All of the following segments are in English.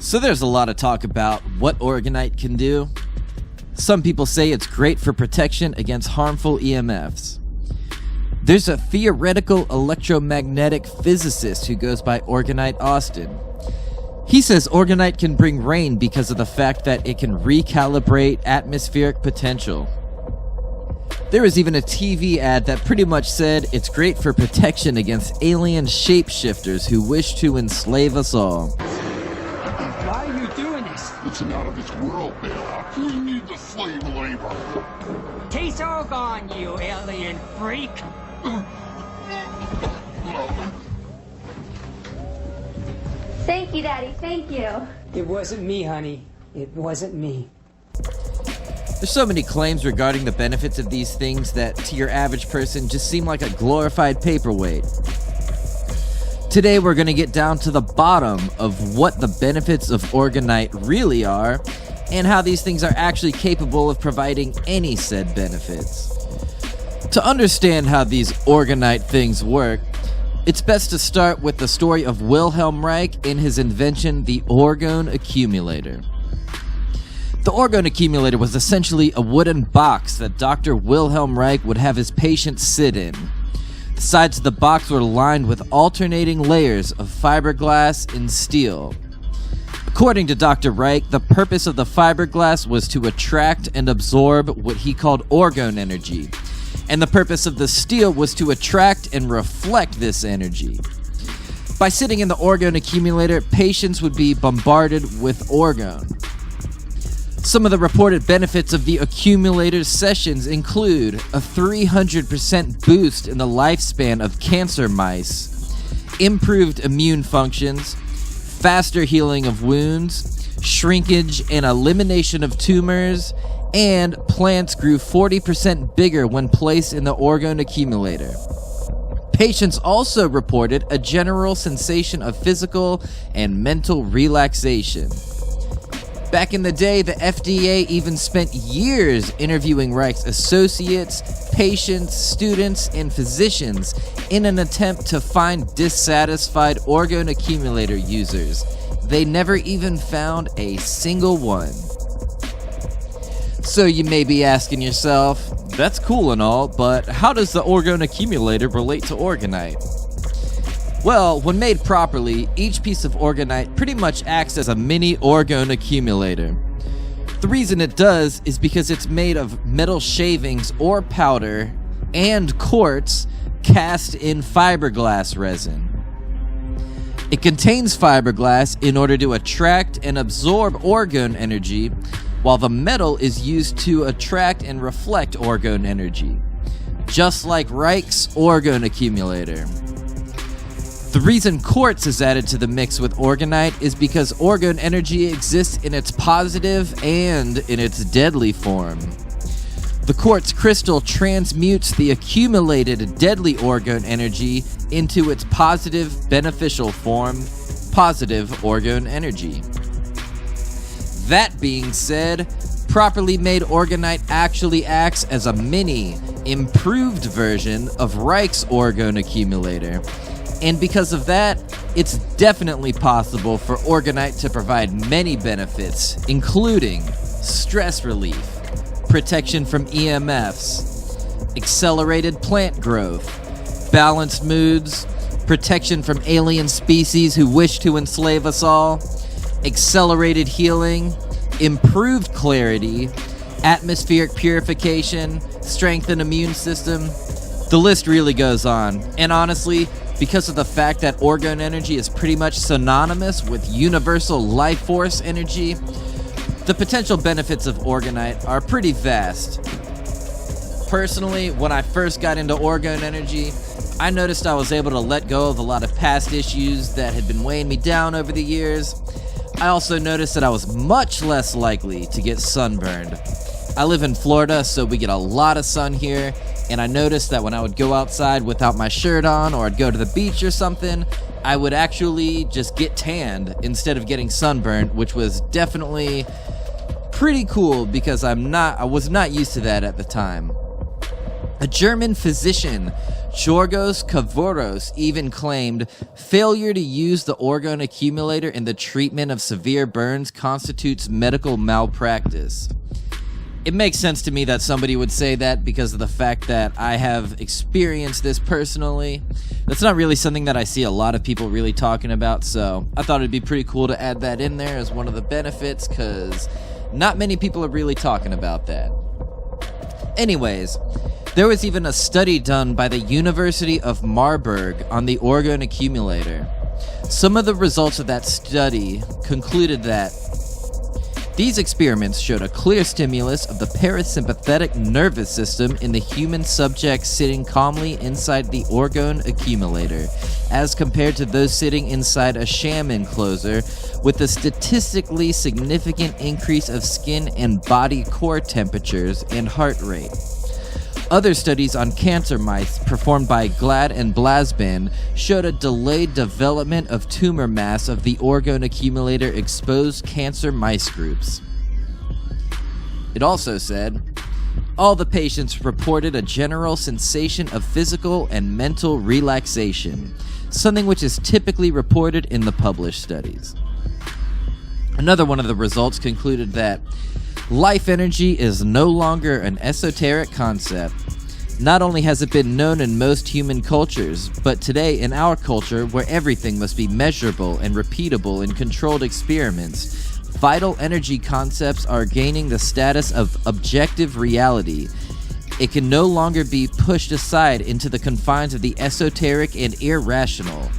So there's a lot of talk about what orgonite can do. Some people say it's great for protection against harmful EMFs. There's a theoretical electromagnetic physicist who goes by Orgonite Austin. He says orgonite can bring rain because of the fact that it can recalibrate atmospheric potential. There was even a TV ad that pretty much said it's great for protection against alien shapeshifters who wish to enslave us all. Why are you doing this? It's an out of this world bailout. We need the slave labor. Taste orgone, you alien freak. Thank you, Daddy. Thank you. It wasn't me, honey. It wasn't me. There's so many claims regarding the benefits of these things that to your average person just seem like a glorified paperweight. Today we're going to get down to the bottom of what the benefits of orgonite really are and how these things are actually capable of providing any said benefits. To understand how these orgonite things work, it's best to start with the story of Wilhelm Reich and his invention, the orgone accumulator. The orgone accumulator was essentially a wooden box that Dr. Wilhelm Reich would have his patients sit in. The sides of the box were lined with alternating layers of fiberglass and steel. According to Dr. Reich, the purpose of the fiberglass was to attract and absorb what he called orgone energy, and the purpose of the steel was to attract and reflect this energy. By sitting in the orgone accumulator, patients would be bombarded with orgone. Some of the reported benefits of the accumulator sessions include a 300% boost in the lifespan of cancer mice, improved immune functions, faster healing of wounds, shrinkage and elimination of tumors, and plants grew 40% bigger when placed in the orgone accumulator. Patients also reported a general sensation of physical and mental relaxation. Back in the day, the FDA even spent years interviewing Reich's associates, patients, students, and physicians in an attempt to find dissatisfied orgone accumulator users. They never even found a single one. So you may be asking yourself, that's cool and all, but how does the orgone accumulator relate to orgonite? Well, when made properly, each piece of orgonite pretty much acts as a mini orgone accumulator. The reason it does is because it's made of metal shavings or powder and quartz cast in fiberglass resin. It contains fiberglass in order to attract and absorb orgone energy, while the metal is used to attract and reflect orgone energy, just like Reich's orgone accumulator. The reason quartz is added to the mix with orgonite is because orgone energy exists in its positive and in its deadly form. The quartz crystal transmutes the accumulated deadly orgone energy into its positive beneficial form, positive orgone energy. That being said, properly made orgonite actually acts as a mini, improved version of Reich's orgone accumulator. And because of that, it's definitely possible for orgonite to provide many benefits, including stress relief, protection from EMFs, accelerated plant growth, balanced moods, protection from alien species who wish to enslave us all, accelerated healing, improved clarity, atmospheric purification, strengthened immune system. The list really goes on, and honestly, because of the fact that orgone energy is pretty much synonymous with universal life force energy, the potential benefits of orgonite are pretty vast. Personally, when I first got into orgone energy, I noticed I was able to let go of a lot of past issues that had been weighing me down over the years. I also noticed that I was much less likely to get sunburned. I live in Florida, so we get a lot of sun here, and I noticed that when I would go outside without my shirt on or I'd go to the beach or something, I would actually just get tanned instead of getting sunburned, which was definitely pretty cool because I was not used to that at the time. A German physician Georgos Kavouros even claimed failure to use the orgone accumulator in the treatment of severe burns constitutes medical malpractice. It makes sense to me that somebody would say that because of the fact that I have experienced this personally. That's not really something that I see a lot of people really talking about, so I thought it'd be pretty cool to add that in there as one of the benefits, because not many people are really talking about that. Anyways, there was even a study done by the University of Marburg on the orgone accumulator. Some of the results of that study concluded that these experiments showed a clear stimulus of the parasympathetic nervous system in the human subject sitting calmly inside the orgone accumulator, as compared to those sitting inside a sham enclosure, with a statistically significant increase of skin and body core temperatures and heart rate. Other studies on cancer mice performed by Glad and Blasban showed a delayed development of tumor mass of the orgone accumulator exposed cancer mice groups. It also said, all the patients reported a general sensation of physical and mental relaxation, something which is typically reported in the published studies. Another one of the results concluded that life energy is no longer an esoteric concept. Not only has it been known in most human cultures, but today in our culture, where everything must be measurable and repeatable in controlled experiments, vital energy concepts are gaining the status of objective reality. It can no longer be pushed aside into the confines of the esoteric and irrational.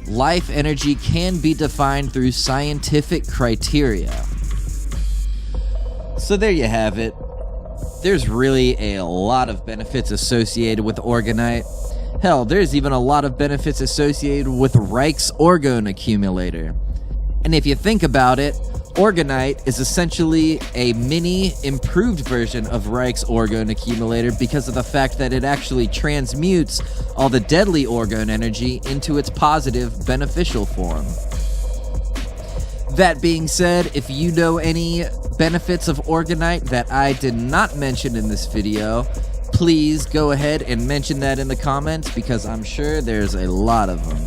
Life energy can be defined through scientific criteria. So there you have it. There's really a lot of benefits associated with Orgonite. Hell, there's even a lot of benefits associated with Reich's orgone accumulator. And if you think about it, Orgonite is essentially a mini improved version of Reich's orgone accumulator because of the fact that it actually transmutes all the deadly orgone energy into its positive, beneficial form. That being said, if you know any benefits of Orgonite that I did not mention in this video, please go ahead and mention that in the comments because I'm sure there's a lot of them.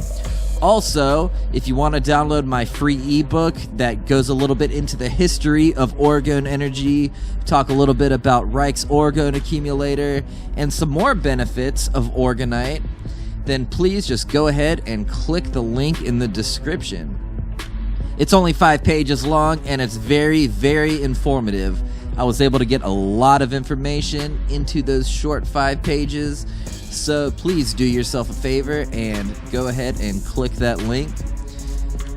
Also, if you want to download my free ebook that goes a little bit into the history of orgone energy, talk a little bit about Reich's orgone accumulator, and some more benefits of Orgonite, then please just go ahead and click the link in the description. It's only 5 pages long, and it's very, very informative. I was able to get a lot of information into those short 5 pages, so please do yourself a favor and go ahead and click that link.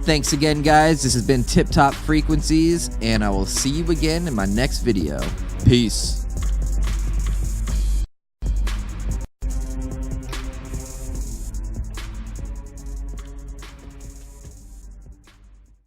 Thanks again, guys. This has been TipTop Frequencies, and I will see you again in my next video. Peace.